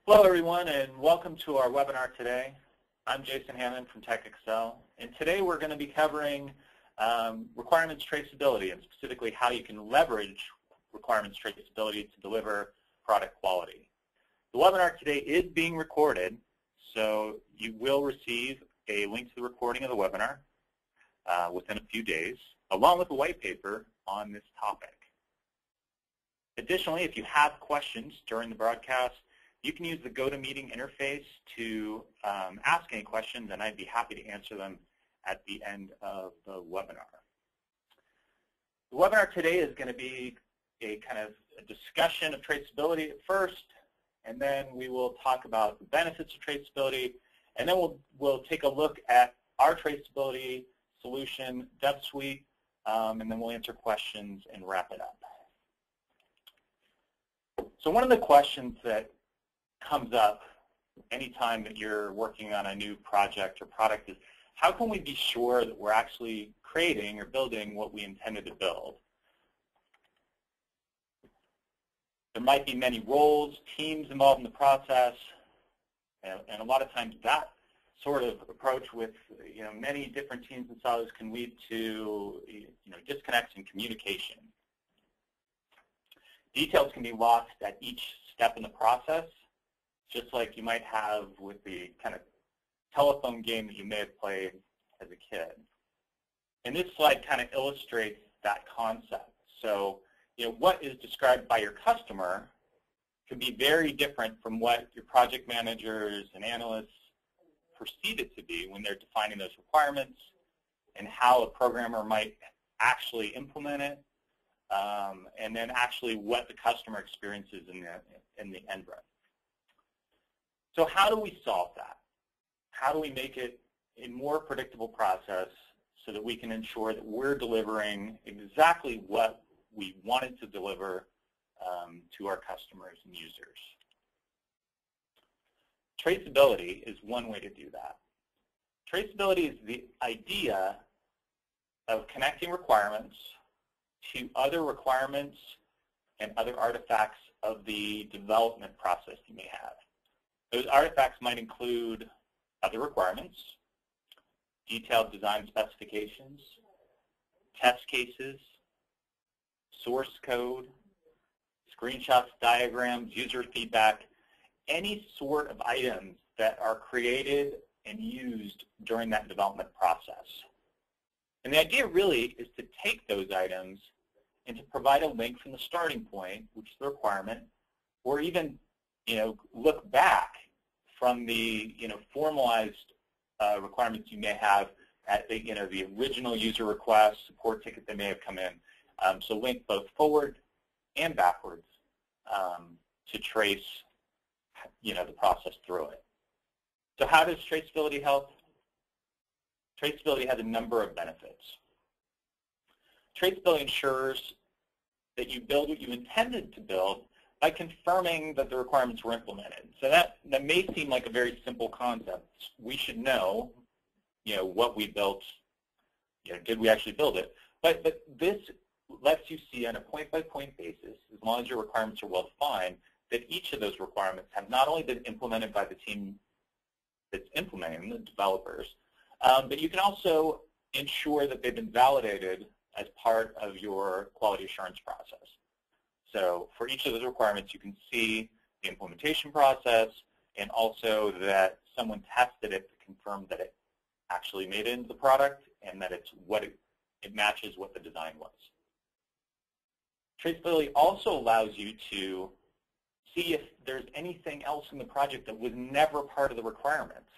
Hello everyone and welcome to our webinar today. I'm Jason Hammond from TechExcel, and today we're going to be covering requirements traceability and specifically how you can leverage requirements traceability to deliver product quality. The webinar today is being recorded, so you will receive a link to the recording of the webinar within a few days, along with a white paper on this topic. Additionally, if you have questions during the broadcast, you can use the GoToMeeting interface to ask any questions, and I'd be happy to answer them at the end of the webinar. The webinar today is going to be a kind of a discussion of traceability at first, and then we will talk about the benefits of traceability, and then we'll take a look at our traceability solution, DevSuite, and then we'll answer questions and wrap it up. So one of the questions that comes up anytime that you're working on a new project or product is, how can we be sure that we're actually creating or building what we intended to build? There might be many roles, teams involved in the process, and a lot of times that sort of approach with many different teams and silos can lead to disconnects in communication. Details can be lost at each step in the process, just like you might have with the kind of telephone game that you may have played as a kid. And this slide kind of illustrates that concept. So, what is described by your customer can be very different from what your project managers and analysts perceive it to be when they're defining those requirements and how a programmer might actually implement it, and then actually what the customer experiences in the end run. So how do we solve that? How do we make it a more predictable process so that we can ensure that we're delivering exactly what we wanted to deliver to our customers and users? Traceability is one way to do that. Traceability is the idea of connecting requirements to other requirements and other artifacts of the development process you may have. Those artifacts might include other requirements, detailed design specifications, test cases, source code, screenshots, diagrams, user feedback, any sort of items that are created and used during that development process. And the idea really is to take those items and to provide a link from the starting point, which is the requirement, or even look back from the formalized requirements you may have at the original user request, support ticket that may have come in. So link both forward and backwards to trace the process through it. So how does traceability help? Traceability has a number of benefits. Traceability ensures that you build what you intended to build by confirming that the requirements were implemented. So that may seem like a very simple concept. We should know, what we built, did we actually build it? But this lets you see on a point-by-point basis, as long as your requirements are well-defined, that each of those requirements have not only been implemented by the team that's implementing, the developers, but you can also ensure that they've been validated as part of your quality assurance process. So for each of those requirements, you can see the implementation process and also that someone tested it to confirm that it actually made it into the product and that it matches what the design was. Traceability also allows you to see if there's anything else in the project that was never part of the requirements.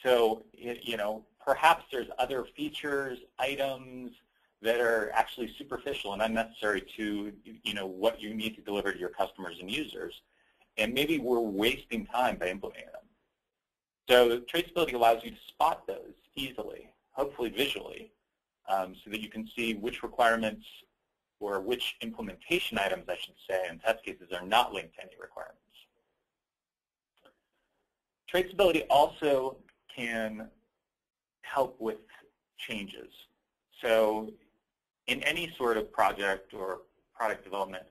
So, perhaps there's other features, items that are actually superficial and unnecessary to, what you need to deliver to your customers and users. And maybe we're wasting time by implementing them. So traceability allows you to spot those easily, hopefully visually, so that you can see which requirements or which implementation items, I should say, in test cases are not linked to any requirements. Traceability also can help with changes. So in any sort of project or product development,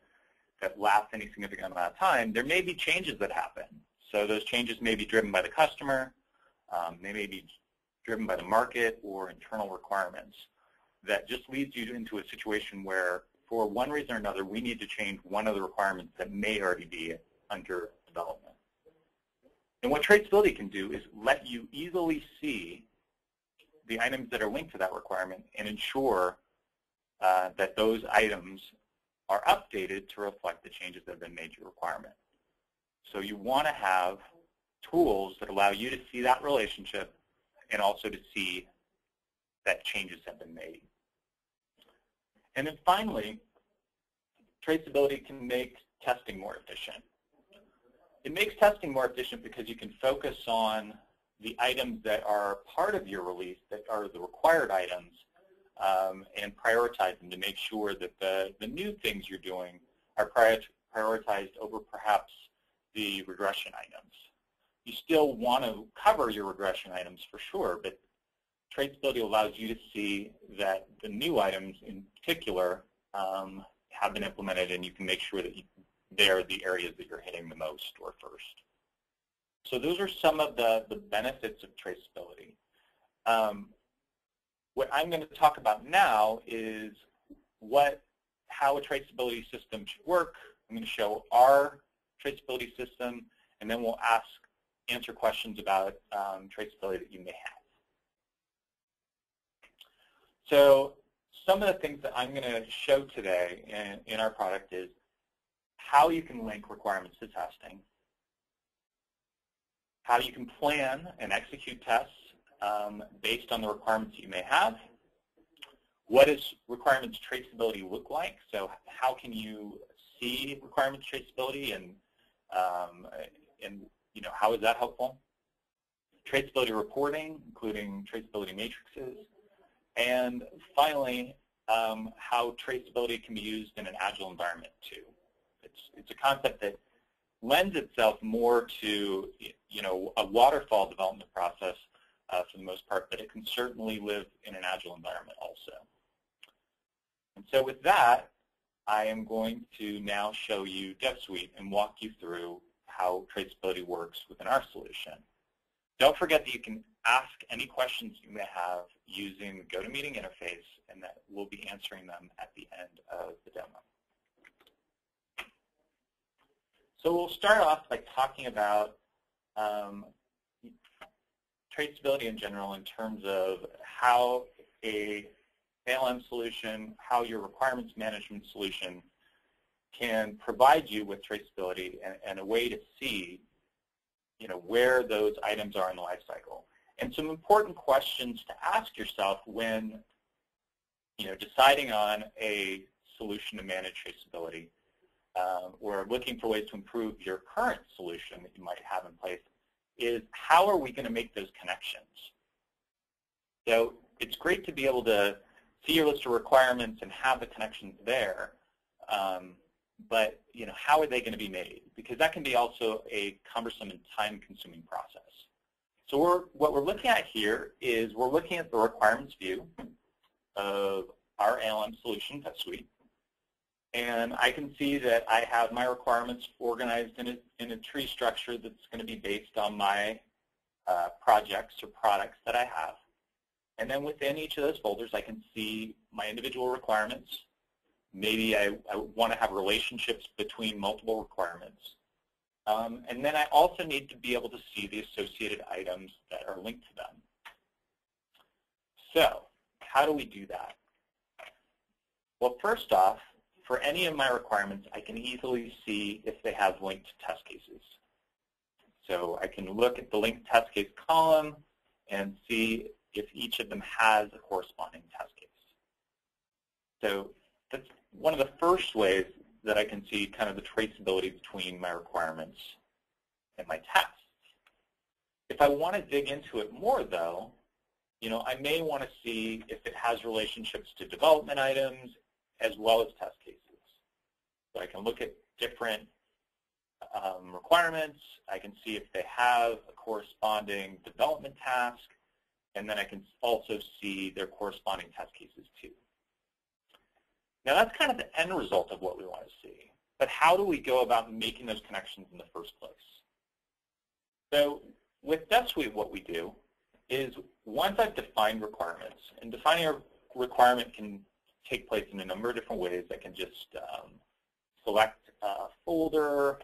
that last any significant amount of time, there may be changes that happen. So those changes may be driven by the customer, they may be driven by the market or internal requirements. That just leads you into a situation where, for one reason or another, we need to change one of the requirements that may already be under development. And what traceability can do is let you easily see the items that are linked to that requirement and ensure that those items are updated to reflect the changes that have been made to your requirement. So you want to have tools that allow you to see that relationship and also to see that changes have been made. And then finally, traceability can make testing more efficient. It makes testing more efficient because you can focus on the items that are part of your release, that are the required items, and prioritize them to make sure that the new things you're doing are prioritized over perhaps the regression items. You still want to cover your regression items for sure, but traceability allows you to see that the new items in particular have been implemented, and you can make sure that they're the areas that you're hitting the most or first. So those are some of the benefits of traceability. What I'm going to talk about now is how a traceability system should work. I'm going to show our traceability system, and then we'll answer questions about traceability that you may have. So some of the things that I'm going to show today in our product is how you can link requirements to testing, how you can plan and execute tests based on the requirements you may have. What does requirements traceability look like? So how can you see requirements traceability, and how is that helpful? Traceability reporting, including traceability matrices, and finally, how traceability can be used in an Agile environment too. It's a concept that lends itself more to a waterfall development process for the most part, but it can certainly live in an Agile environment also. And so with that, I am going to now show you DevSuite and walk you through how traceability works within our solution. Don't forget that you can ask any questions you may have using the GoToMeeting interface, and that we'll be answering them at the end of the demo. So we'll start off by talking about traceability in general in terms of how a ALM solution, how your requirements management solution can provide you with traceability and a way to see where those items are in the life cycle. And some important questions to ask yourself when deciding on a solution to manage traceability or looking for ways to improve your current solution that you might have in place is, how are we going to make those connections? So it's great to be able to see your list of requirements and have the connections there, but how are they going to be made? Because that can be also a cumbersome and time-consuming process. So what we're looking at here is we're looking at the requirements view of our ALM solution, DevSuite, and I can see that I have my requirements organized in a tree structure that's going to be based on my projects or products that I have. And then within each of those folders, I can see my individual requirements. Maybe I want to have relationships between multiple requirements. And then I also need to be able to see the associated items that are linked to them. So how do we do that? Well, first off, for any of my requirements, I can easily see if they have linked test cases. So I can look at the linked test case column and see if each of them has a corresponding test case. So that's one of the first ways that I can see kind of the traceability between my requirements and my tests. If I want to dig into it more, though, I may want to see if it has relationships to development items as well as test cases. So I can look at different requirements. I can see if they have a corresponding development task, and then I can also see their corresponding test cases too. Now that's kind of the end result of what we want to see. But how do we go about making those connections in the first place? So with DevSuite, what we do is once I've defined requirements, and defining a requirement can take place in a number of different ways. I can just select a folder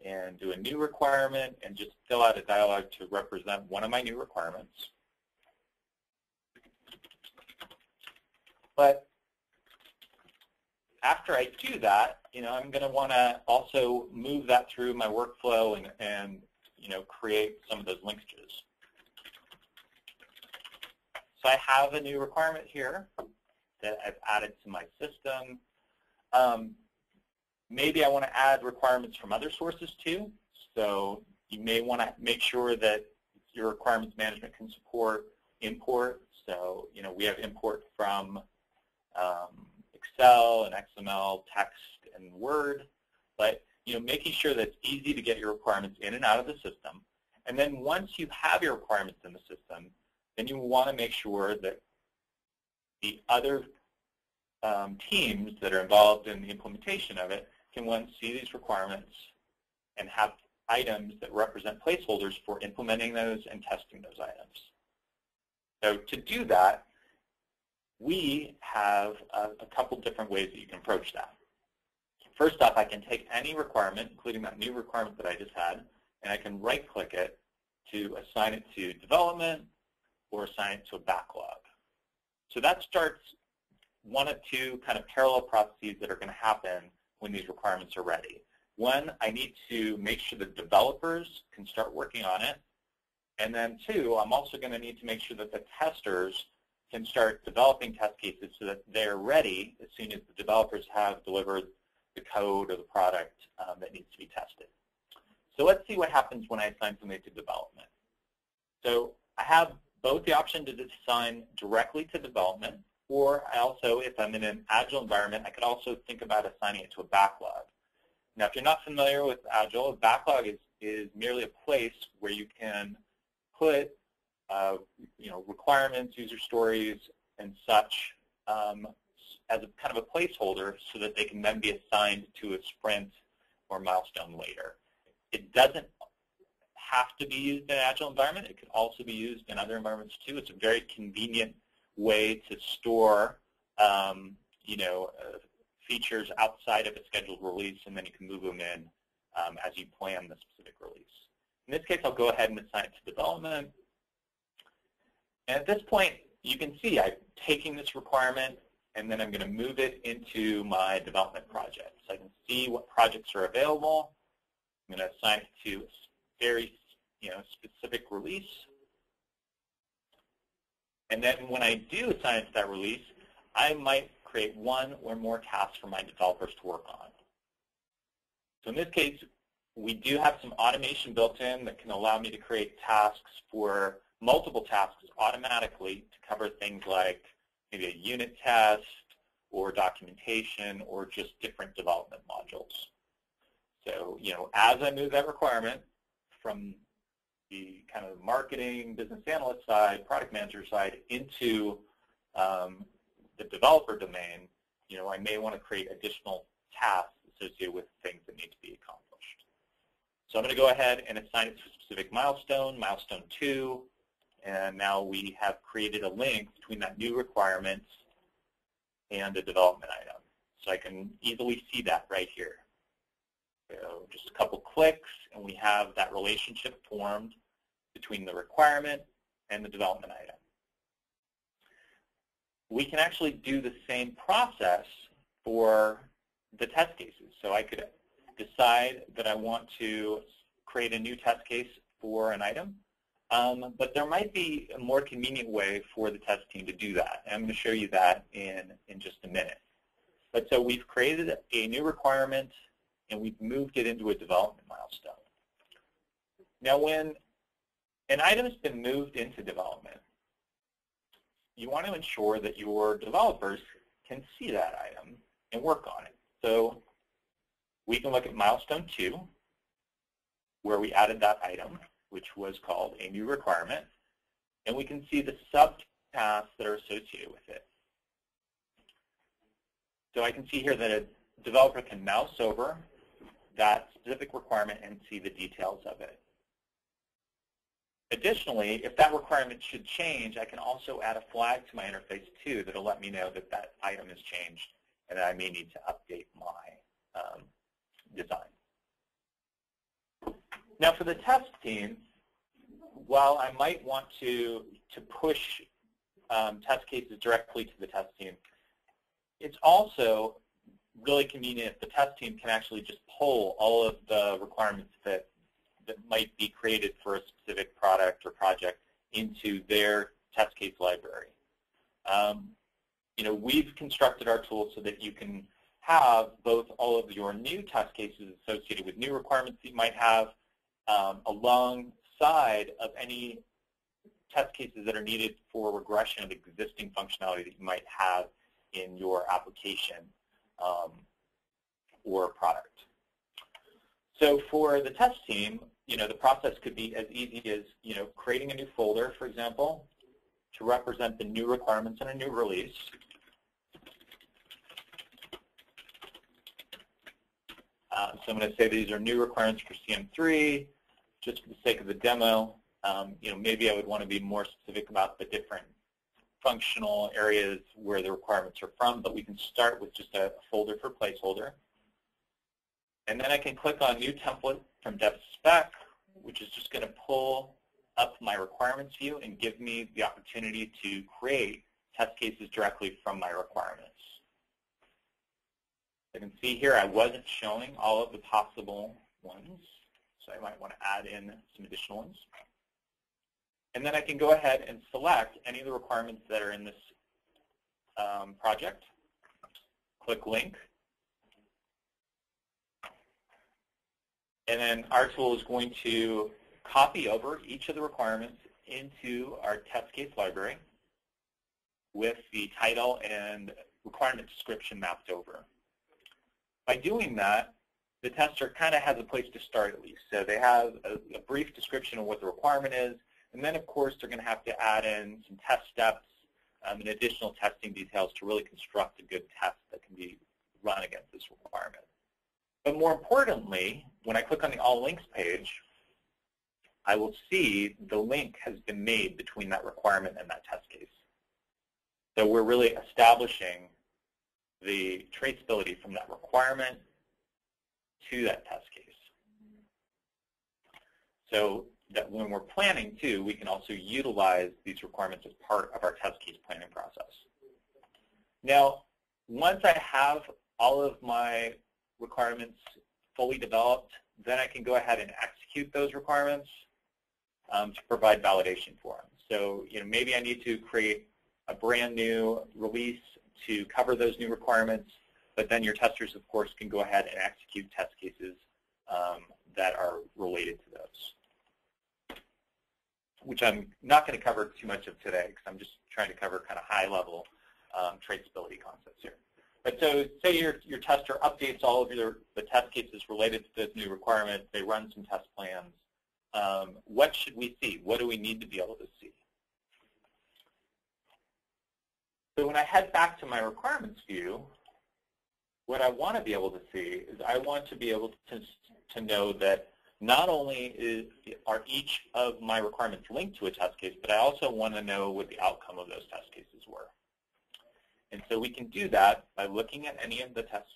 and do a new requirement and just fill out a dialog to represent one of my new requirements. But after I do that, I'm going to want to also move that through my workflow and create some of those linkages. So I have a new requirement here that I've added to my system. Maybe I want to add requirements from other sources too. So you may want to make sure that your requirements management can support import. So we have import from Excel and XML, text, and Word. But making sure that it's easy to get your requirements in and out of the system. And then once you have your requirements in the system, then you want to make sure that the other teams that are involved in the implementation of it can once see these requirements and have items that represent placeholders for implementing those and testing those items. So to do that, we have a couple different ways that you can approach that. First off, I can take any requirement, including that new requirement that I just had, and I can right-click it to assign it to development or assign it to a backlog. So that starts one of two kind of parallel processes that are going to happen when these requirements are ready. One, I need to make sure that developers can start working on it. And then two, I'm also going to need to make sure that the testers can start developing test cases so that they're ready as soon as the developers have delivered the code or the product that needs to be tested. So let's see what happens when I assign something to development. So I have both the option to assign directly to development, or I also, if I'm in an Agile environment, I could also think about assigning it to a backlog. Now, if you're not familiar with Agile, a backlog is merely a place where you can put requirements, user stories, and such as a kind of a placeholder so that they can then be assigned to a sprint or milestone later. It doesn't have to be used in an Agile environment. It can also be used in other environments too. It's a very convenient way to store features outside of a scheduled release, and then you can move them in as you plan the specific release. In this case, I'll go ahead and assign it to development. And at this point, you can see I'm taking this requirement, and then I'm going to move it into my development project. So I can see what projects are available. I'm going to assign it to a very specific release. And then when I do assign it to that release, I might create one or more tasks for my developers to work on. So in this case, we do have some automation built in that can allow me to create tasks for multiple tasks automatically to cover things like maybe a unit test or documentation or just different development modules. So, as I move that requirement from the kind of marketing, business analyst side, product manager side into the developer domain, I may want to create additional tasks associated with things that need to be accomplished. So I'm going to go ahead and assign it to a specific milestone, milestone 2, and now we have created a link between that new requirement and the development item. So I can easily see that right here. So just a couple clicks, and we have that relationship formed between the requirement and the development item. We can actually do the same process for the test cases. So I could decide that I want to create a new test case for an item, but there might be a more convenient way for the test team to do that. And I'm going to show you that in just a minute. But so we've created a new requirement, and we've moved it into a development milestone. Now, when an item has been moved into development, you want to ensure that your developers can see that item and work on it. So we can look at milestone 2, where we added that item, which was called a new requirement, and we can see the subtasks that are associated with it. So I can see here that developer can mouse over that specific requirement and see the details of it. Additionally, if that requirement should change, I can also add a flag to my interface too that will let me know that that item has changed and that I may need to update my design. Now for the test team, while I might want to push test cases directly to the test team, it's also really convenient if the test team can actually just pull all of the requirements that might be created for a specific product or project into their test case library. We've constructed our tool so that you can have both all of your new test cases associated with new requirements that you might have alongside of any test cases that are needed for regression of existing functionality that you might have in your application or product. So for the test team, the process could be as easy as creating a new folder, for example, to represent the new requirements in a new release. So I'm going to say these are new requirements for CM3, just for the sake of the demo. Maybe I would want to be more specific about the different functional areas where the requirements are from, but we can start with just a folder for placeholder. And then I can click on New Template from Dev Spec, which is just going to pull up my requirements view and give me the opportunity to create test cases directly from my requirements. You can see here I wasn't showing all of the possible ones, so I might want to add in some additional ones. And then I can go ahead and select any of the requirements that are in this project. Click Link. And then our tool is going to copy over each of the requirements into our test case library with the title and requirement description mapped over. By doing that, the tester kind of has a place to start at least. So they have a brief description of what the requirement is, and then of course they're going to have to add in some test steps and additional testing details to really construct a good test that can be run against this requirement. But more importantly, when I click on the All Links page, I will see the link has been made between that requirement and that test case. So we're really establishing the traceability from that requirement to that test case. So that when we're planning too, we can also utilize these requirements as part of our test case planning process. Now, once I have all of my requirements fully developed, then I can go ahead and execute those requirements to provide validation for them. So maybe I need to create a brand new release to cover those new requirements, but then your testers, of course, can go ahead and execute test cases that are related to those, which I'm not going to cover too much of today because I'm just trying to cover kind of high-level traceability concepts here. But so say your tester updates all of the test cases related to this new requirement. They run some test plans. What should we see? What do we need to be able to see? So when I head back to my requirements view, what I want to be able to see is I want to be able to know that not only are each of my requirements linked to a test case, but I also want to know what the outcome of those test cases were. And so we can do that by looking at any of the tests,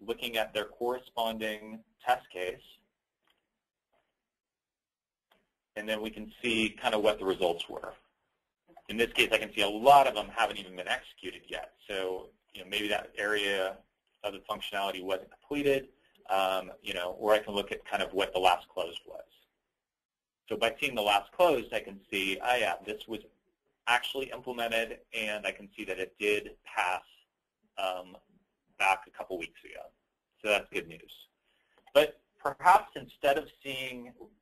looking at their corresponding test case, and then we can see kind of what the results were. In this case, I can see a lot of them haven't even been executed yet. So maybe that area of the functionality wasn't completed, or I can look at kind of what the last closed was. So by seeing the last closed, I can see, oh yeah, this was actually implemented, and I can see that it did pass back a couple weeks ago. So that's good news. But perhaps instead of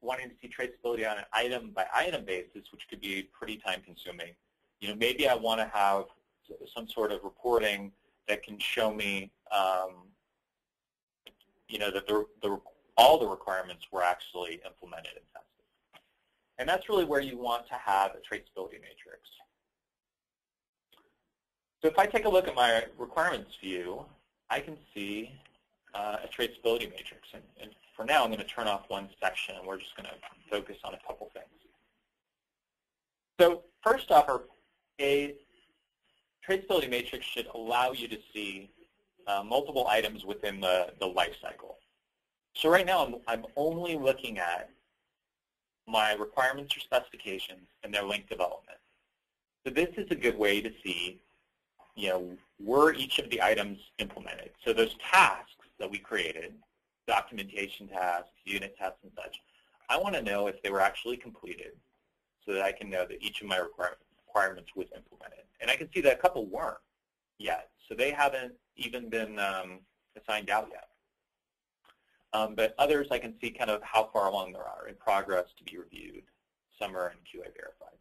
wanting to see traceability on an item-by-item basis, which could be pretty time-consuming, maybe I want to have some sort of reporting that can show me, that all the requirements were actually implemented and tested. And that's really where you want to have a traceability matrix. So if I take a look at my requirements view, I can see a traceability matrix. And for now, I'm going to turn off one section, and we're just going to focus on a couple things. So first off, a traceability matrix should allow you to see multiple items within the life cycle. So right now, I'm only looking at my requirements or specifications and their link development. So this is a good way to see, were each of the items implemented? So those tasks that we created, documentation tasks, unit tests, and such, I want to know if they were actually completed so that I can know that each of my requirements was implemented. And I can see that a couple weren't yet, so they haven't even been assigned out yet. But others I can see kind of how far along they are in progress to be reviewed. Some are in QA verified.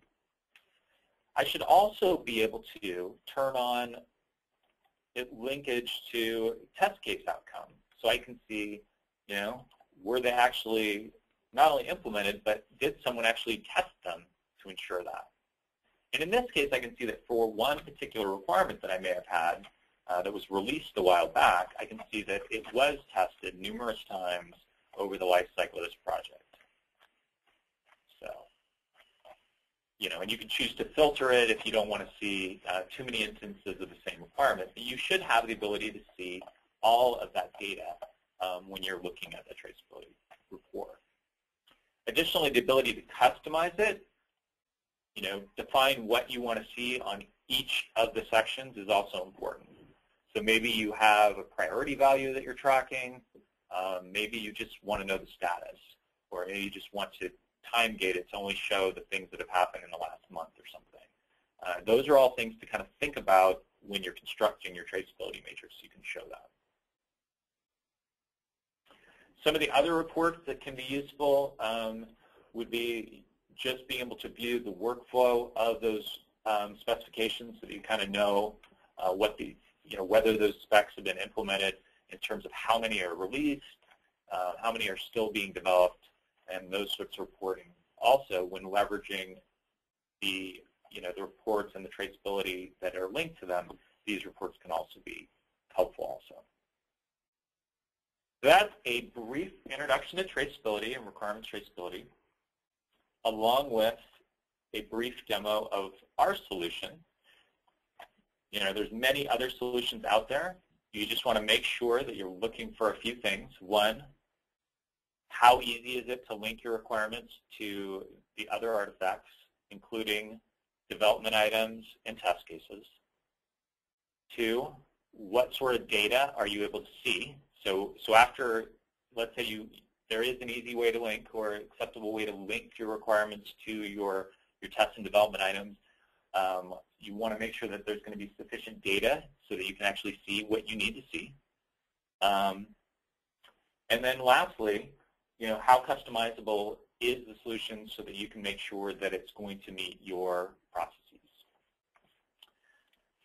I should also be able to turn on linkage to test case outcome. So I can see, were they actually not only implemented, but did someone actually test them to ensure that? And in this case, I can see that for one particular requirement that I may have had that was released a while back, I can see that it was tested numerous times over the life cycle of this project. So, and you can choose to filter it if you don't want to see too many instances of the same requirement. But you should have the ability to see all of that data when you're looking at the traceability report. Additionally, the ability to customize it, define what you want to see on each of the sections is also important. So maybe you have a priority value that you're tracking. Maybe you just want to know the status. Or maybe you just want to time gate it to only show the things that have happened in the last month or something. Those are all things to kind of think about when you're constructing your traceability matrix, so you can show that. Some of the other reports that can be useful would be just being able to view the workflow of those specifications so that you kind of know what the, whether those specs have been implemented in terms of how many are released, how many are still being developed, and those sorts of reporting. Also, when leveraging the, the reports and the traceability that are linked to them, these reports can also be helpful also. That's a brief introduction to traceability and requirements traceability, along with a brief demo of our solution. There's many other solutions out there. You just want to make sure that you're looking for a few things. One, how easy is it to link your requirements to the other artifacts, including development items and test cases? Two, what sort of data are you able to see? So after, let's say there is an easy way to link or acceptable way to link your requirements to your test and development items. You want to make sure that there's going to be sufficient data so that you can actually see what you need to see. And then lastly, how customizable is the solution so that you can make sure that it's going to meet your processes.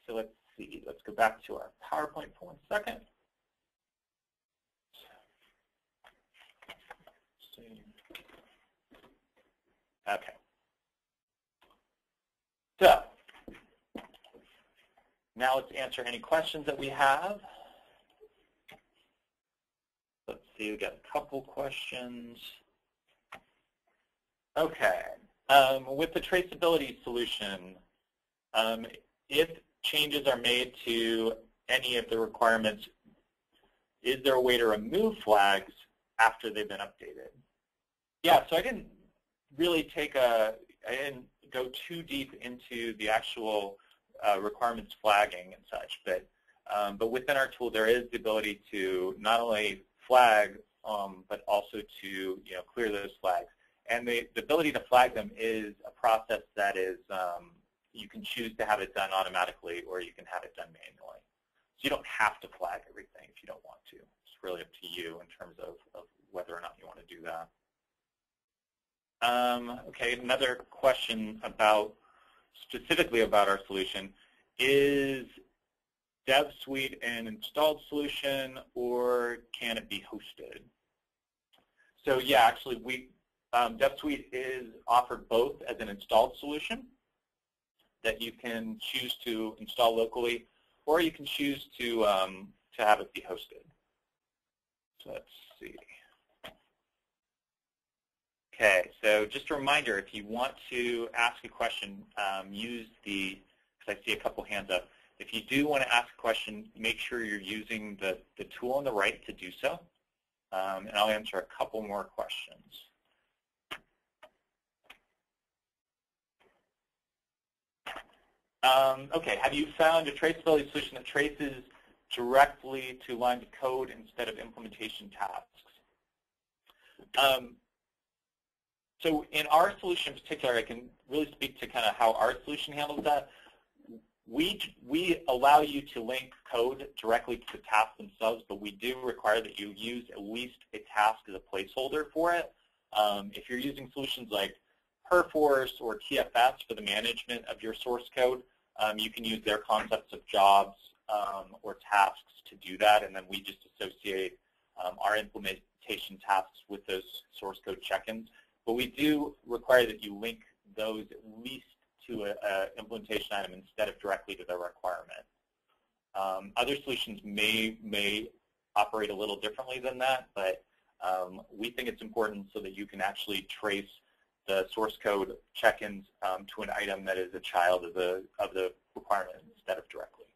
So let's see. Let's go back to our PowerPoint for 1 second. Okay. So now let's answer any questions that we have. Let's see, we've got a couple questions. Okay. With the traceability solution, if changes are made to any of the requirements, is there a way to remove flags after they've been updated? Yeah, so I didn't really I didn't go too deep into the actual requirements flagging and such, but within our tool there is the ability to not only flag, but also to clear those flags. And the ability to flag them is a process that is, you can choose to have it done automatically or you can have it done manually. So you don't have to flag everything if you don't want to. It's really up to you in terms of whether or not you want to do that. Okay, another question specifically about our solution. Is DevSuite an installed solution or can it be hosted? So yeah, actually DevSuite is offered both as an installed solution that you can choose to install locally, or you can choose to to have it be hosted. So let's see. Okay, so just a reminder, if you want to ask a question, use the, because I see a couple hands up. If you do want to ask a question, make sure you're using the tool on the right to do so. And I'll answer a couple more questions. Okay, have you found a traceability solution that traces directly to lines of code instead of implementation tasks? So in our solution in particular, I can really speak to kind of how our solution handles that. We allow you to link code directly to the tasks themselves, but we do require that you use at least a task as a placeholder for it. If you're using solutions like Perforce or TFS for the management of your source code, you can use their concepts of jobs or tasks to do that, and then we just associate our implementation tasks with those source code check-ins. But we do require that you link those at least to an implementation item instead of directly to the requirement. Other solutions may operate a little differently than that, but we think it's important so that you can actually trace the source code check-ins to an item that is a child of the requirement instead of directly.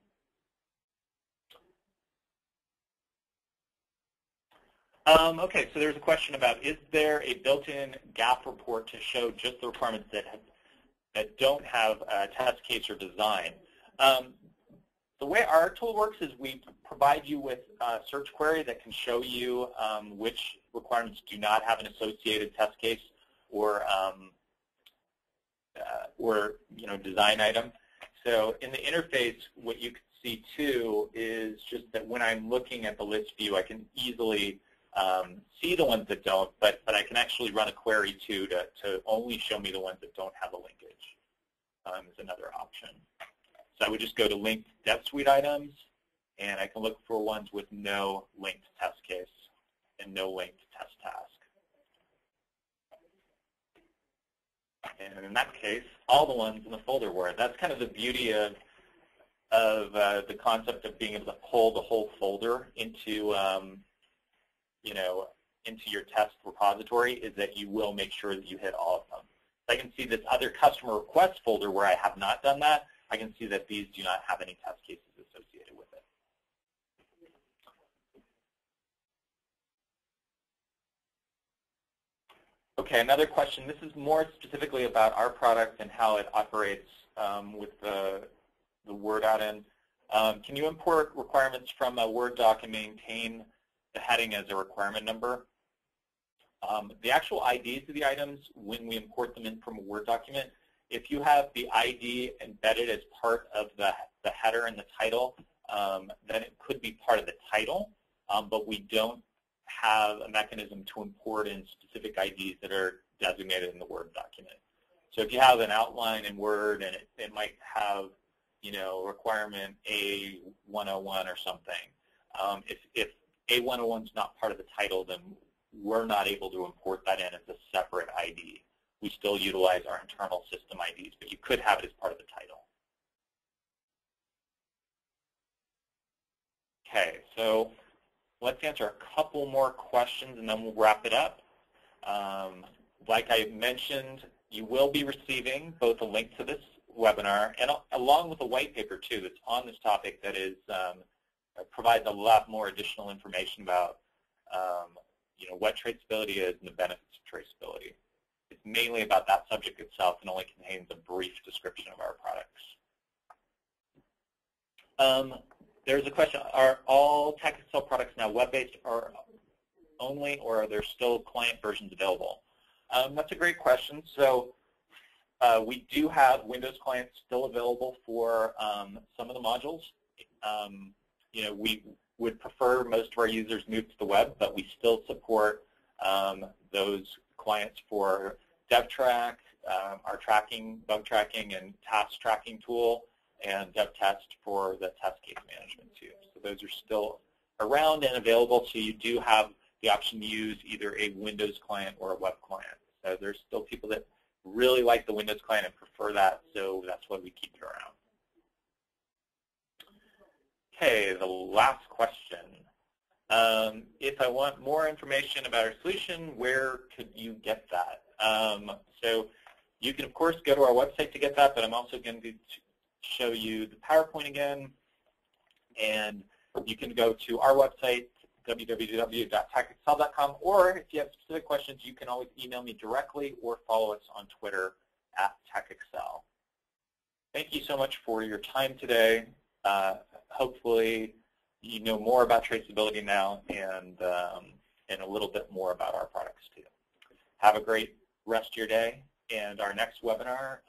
Okay, so there's a question about, is there a built-in gap report to show just the requirements that don't have a test case or design? The way our tool works is we provide you with a search query that can show you which requirements do not have an associated test case or design item. So in the interface, what you can see too is just that when I'm looking at the list view, I can easily see the ones that don't, but I can actually run a query too to only show me the ones that don't have a linkage. Is another option. So I would just go to linked dev suite items, and I can look for ones with no linked test case and no linked test task. And in that case, all the ones in the folder were. That's kind of the beauty of the concept of being able to pull the whole folder into into your test repository, is that you will make sure that you hit all of them. I can see this other customer request folder where I have not done that. I can see that these do not have any test cases associated with it. Okay, another question. This is more specifically about our product and how it operates with the Word add-in. Can you import requirements from a Word doc and maintain the heading as a requirement number? The actual IDs of the items, when we import them in from a Word document, if you have the ID embedded as part of the header and the title, then it could be part of the title, but we don't have a mechanism to import in specific IDs that are designated in the Word document. So if you have an outline in Word and it might have, requirement A101 or something, if A101 is not part of the title, then we're not able to import that in as a separate ID. We still utilize our internal system IDs, but you could have it as part of the title. Okay, so let's answer a couple more questions and then we'll wrap it up. Like I mentioned, you will be receiving both a link to this webinar and along with a white paper too that's on this topic that is provides a lot more additional information about what traceability is and the benefits of traceability. It's mainly about that subject itself and only contains a brief description of our products. There's a question, are all TechExcel products now web-based or only, or are there still client versions available? That's a great question. So we do have Windows clients still available for some of the modules. We would prefer most of our users move to the web, but we still support those clients for DevTrack, our bug tracking and task tracking tool, and DevTest for the test case management too. So those are still around and available, so you do have the option to use either a Windows client or a web client. So there's still people that really like the Windows client and prefer that, so that's why we keep it around. Okay, the last question. If I want more information about our solution, where could you get that? So you can, of course, go to our website to get that, but I'm also going to show you the PowerPoint again. And you can go to our website, www.techexcel.com, or if you have specific questions, you can always email me directly or follow us on Twitter @TechExcel. Thank you so much for your time today. Hopefully, you know more about traceability now and a little bit more about our products too. Have a great rest of your day, and our next webinar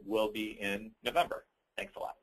will be in November. Thanks a lot.